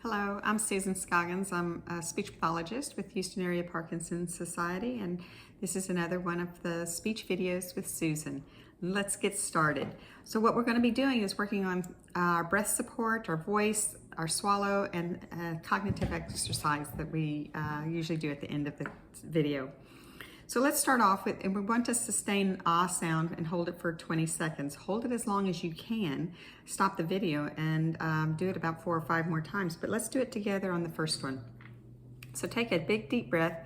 Hello, I'm Susan Scoggins. I'm a speech pathologist with Houston Area Parkinson's Society, and this is another one of the speech videos with Susan. Let's get started. So what we're going to be doing is working on our breath support, our voice, our swallow, and cognitive exercise that we usually do at the end of the video. So let's start off with, and we want to sustain an ah sound and hold it for 20 seconds. Hold it as long as you can. Stop the video and do it about 4 or 5 more times, but let's do it together on the first one. So take a big deep breath.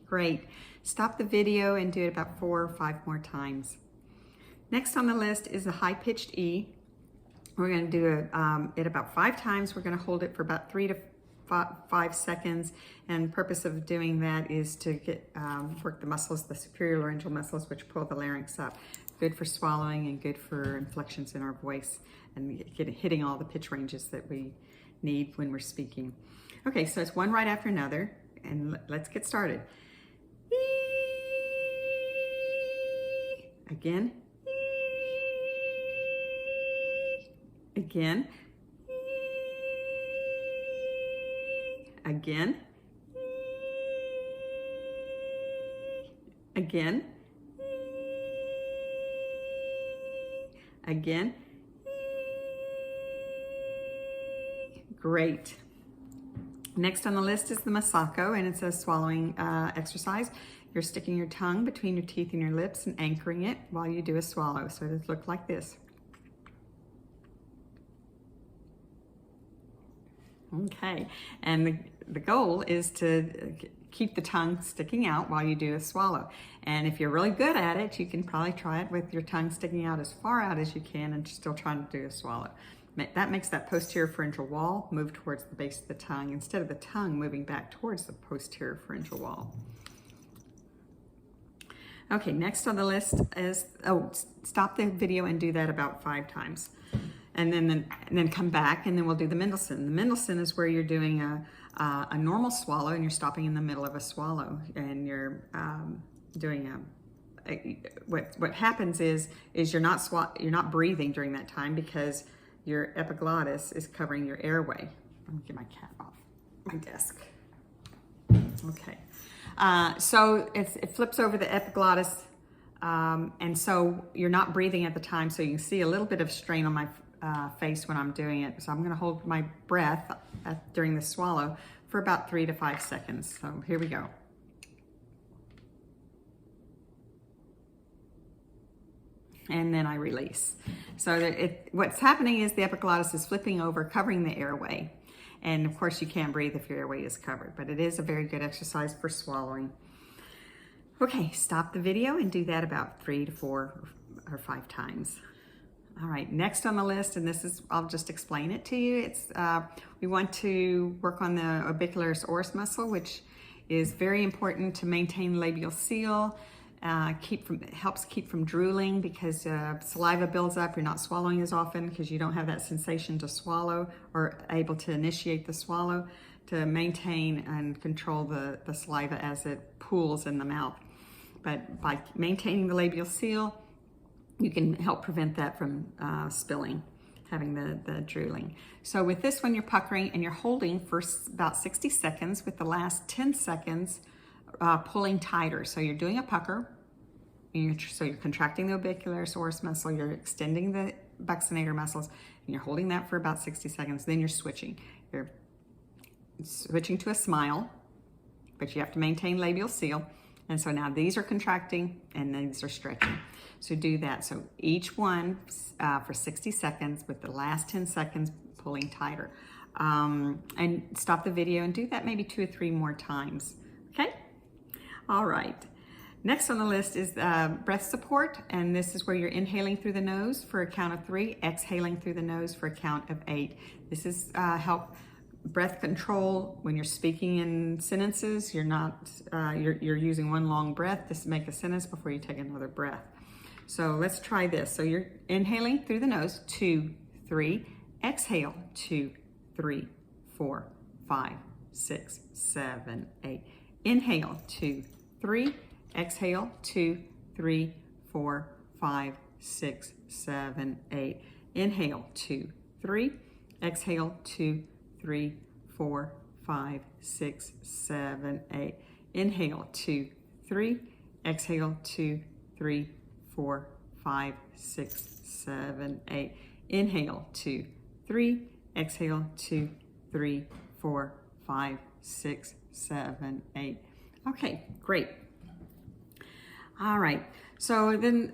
Great. Stop the video and do it about 4 or 5 more times. Next on the list is a high-pitched E. We're going to do it about 5 times. We're going to hold it for about 3 to 5 seconds. And the purpose of doing that is to get work the muscles, the superior laryngeal muscles, which pull the larynx up. Good for swallowing and good for inflections in our voice and hitting all the pitch ranges that we need when we're speaking. Okay, so it's one right after another, and let's get started. Again. Again. Again. Again. Again. Great. Next on the list is the Masako, and it's a swallowing exercise. You're sticking your tongue between your teeth and your lips and anchoring it while you do a swallow. So it looks like this. Okay, and the goal is to keep the tongue sticking out while you do a swallow. And if you're really good at it, you can probably try it with your tongue sticking out as far out as you can and still trying to do a swallow. That makes that posterior pharyngeal wall move towards the base of the tongue instead of the tongue moving back towards the posterior pharyngeal wall. Okay, next on the list is, stop the video and do that about 5 times. And then come back, and then we'll do the Mendelssohn. The Mendelssohn is where you're doing a normal swallow, and you're stopping in the middle of a swallow, and you're doing what happens is you're not breathing during that time because your epiglottis is covering your airway. Let me get my cap off my desk. Okay. So it flips over the epiglottis, and so you're not breathing at the time, so you can see a little bit of strain on my face when I'm doing it. So I'm going to hold my breath during the swallow for about 3 to 5 seconds. So here we go. And then I release. So what's happening is the epiglottis is flipping over, covering the airway. And of course you can't breathe if your airway is covered, but it is a very good exercise for swallowing. Okay, stop the video and do that about 3 to 4 or 5 times. All right, next on the list, and this is, I'll just explain it to you. It's we want to work on the orbicularis oris muscle, which is very important to maintain labial seal. Helps keep from drooling because saliva builds up. You're not swallowing as often because you don't have that sensation to swallow or able to initiate the swallow to maintain and control the saliva as it pools in the mouth. But by maintaining the labial seal, you can help prevent that from spilling, having the drooling. So with this one, you're puckering and you're holding for about 60 seconds with the last 10 seconds pulling tighter. So you're doing a pucker, so you're contracting the orbicularis oris muscle, you're extending the buccinator muscles, and you're holding that for about 60 seconds. Then you're switching. You're switching to a smile, but you have to maintain labial seal. And so now these are contracting and these are stretching. So do that. So each one for 60 seconds with the last 10 seconds pulling tighter. And stop the video and do that maybe 2 or 3 more times. Okay? All right. Next on the list is breath support, and this is where you're inhaling through the nose for a count of 3, exhaling through the nose for a count of 8. This is help breath control when you're speaking in sentences. You're not you're using one long breath to make a sentence before you take another breath. So let's try this. So you're inhaling through the nose, 2, 3. Exhale, 2, 3, 4, 5, 6, 7, 8. Inhale, 2, 3. Exhale, 2, 3, 4, 5, 6, 7, 8. Inhale, 2, 3. Exhale, 2, 3, 4, 5, 6, 7, 8. Inhale, 2, 3. Exhale, 2, 3, 4, 5, 6, 7, 8. Inhale, 2, 3. Exhale, 2, 3, 4, 5, 6, 7, 8. Okay, great. All right, so then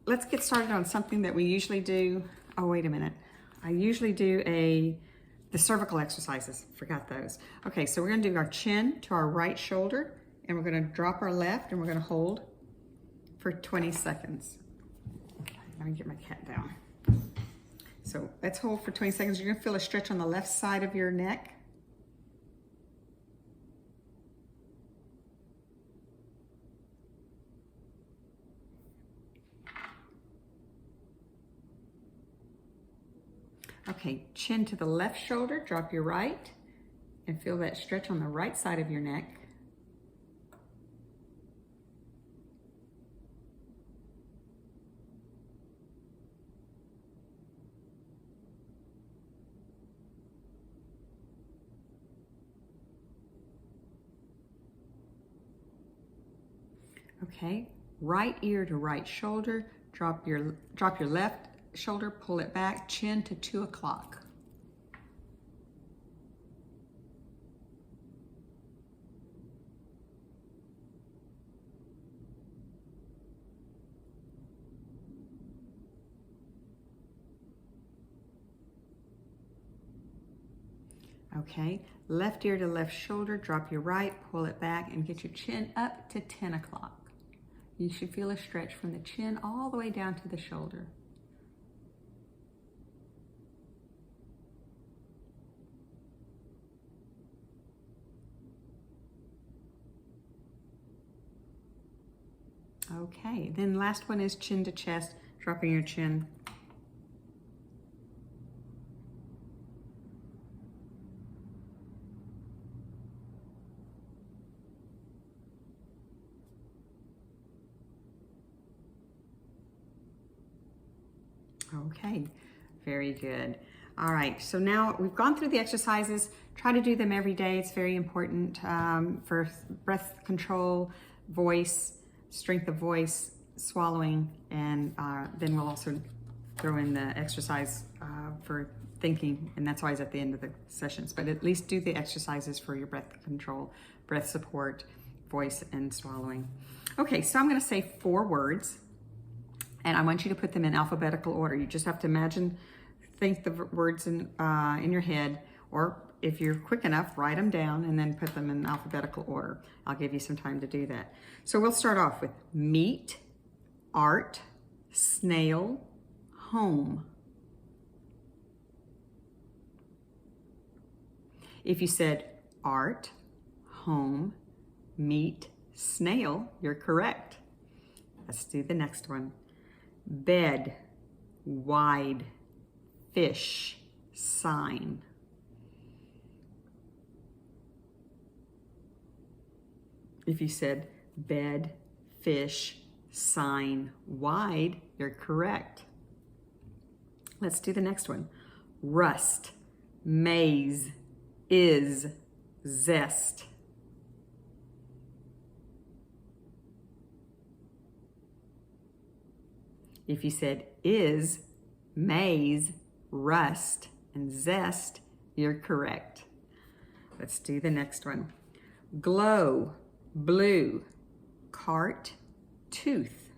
let's get started on something that we usually do. Oh, wait a minute. I usually do the cervical exercises. Forgot those. Okay, so we're gonna do our chin to our right shoulder, and we're gonna drop our left, and we're gonna hold for 20 seconds. Okay, let me get my cat down. So let's hold for 20 seconds. You're gonna feel a stretch on the left side of your neck. Okay, chin to the left shoulder, drop your right, and feel that stretch on the right side of your neck. Okay, right ear to right shoulder, drop your left shoulder, pull it back, chin to 2 o'clock. Okay, left ear to left shoulder, drop your right, pull it back, and get your chin up to 10 o'clock. You should feel a stretch from the chin all the way down to the shoulder. Okay, then last one is chin to chest, dropping your chin. Okay, very good. All right, so now we've gone through the exercises. Try to do them every day. It's very important for breath control, voice, strength of voice, swallowing, and then we'll also throw in the exercise for thinking, and that's always at the end of the sessions. But at least do the exercises for your breath control, breath support, voice, and swallowing. Okay, so I'm gonna say 4 words, and I want you to put them in alphabetical order. You just have to think the words in your head, or if you're quick enough, write them down and then put them in alphabetical order. I'll give you some time to do that. So we'll start off with meat, art, snail, home. If you said art, home, meat, snail, you're correct. Let's do the next one. Bed, wide, fish, sign. If you said bed, fish, sign, wide, you're correct. Let's do the next one. Rust, maze, is, zest. If you said is, maze, rust, and zest, you're correct. Let's do the next one. Glow, blue, cart, tooth.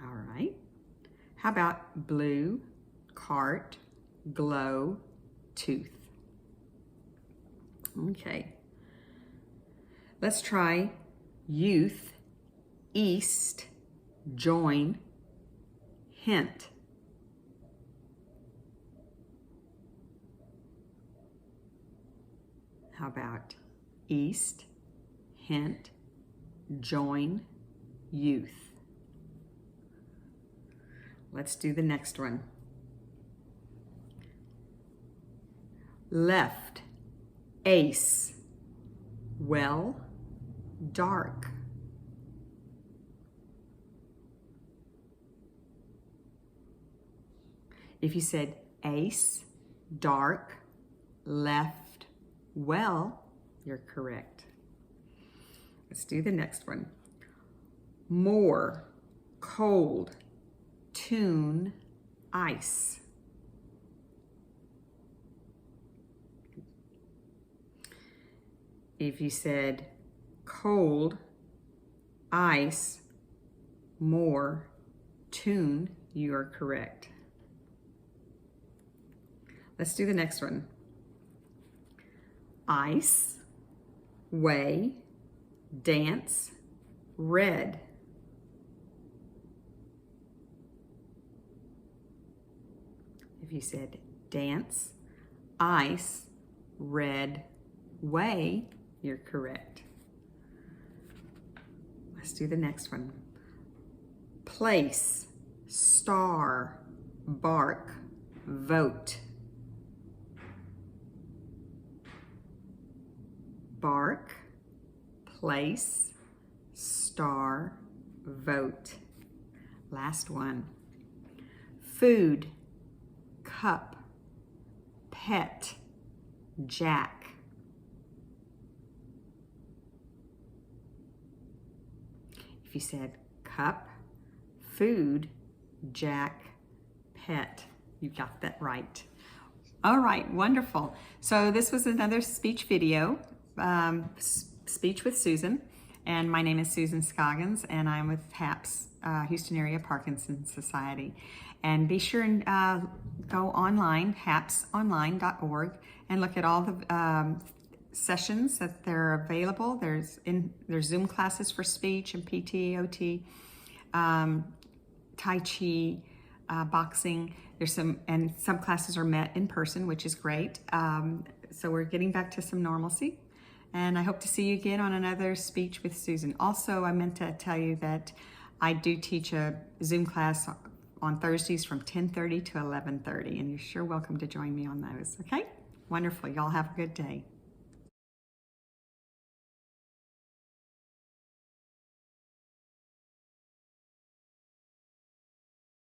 All right. How about blue, cart, glow, tooth? Okay. Let's try youth, east, join, hint. How about east, hint, join youth. Let's do the next one. Left, ace, well, dark. If you said ace, dark, left, well, you're correct. Let's do the next one. More, cold, tune, ice. If you said cold, ice, more, tune, you are correct. Let's do the next one. Ice, way, dance, red. If you said dance, ice, red, way, you're correct. Let's do the next one. Place, star, bark, vote. Bark, place, star, vote. Last one. Food, cup, pet, jack. If you said cup, food, jack, pet, you got that right. All right, wonderful. So this was another speech video, Speech with Susan, and my name is Susan Scoggins, and I'm with HAPS, Houston Area Parkinson's Society. And be sure and go online, hapsonline.org, and look at all the sessions that they're available. There's Zoom classes for speech and PT, OT, Tai Chi, boxing. There's some classes are met in person, which is great. So we're getting back to some normalcy. And I hope to see you again on another Speech with Susan. Also, I meant to tell you that I do teach a Zoom class on Thursdays from 10:30 to 11:30, and you're sure welcome to join me on those, okay? Wonderful. Y'all have a good day.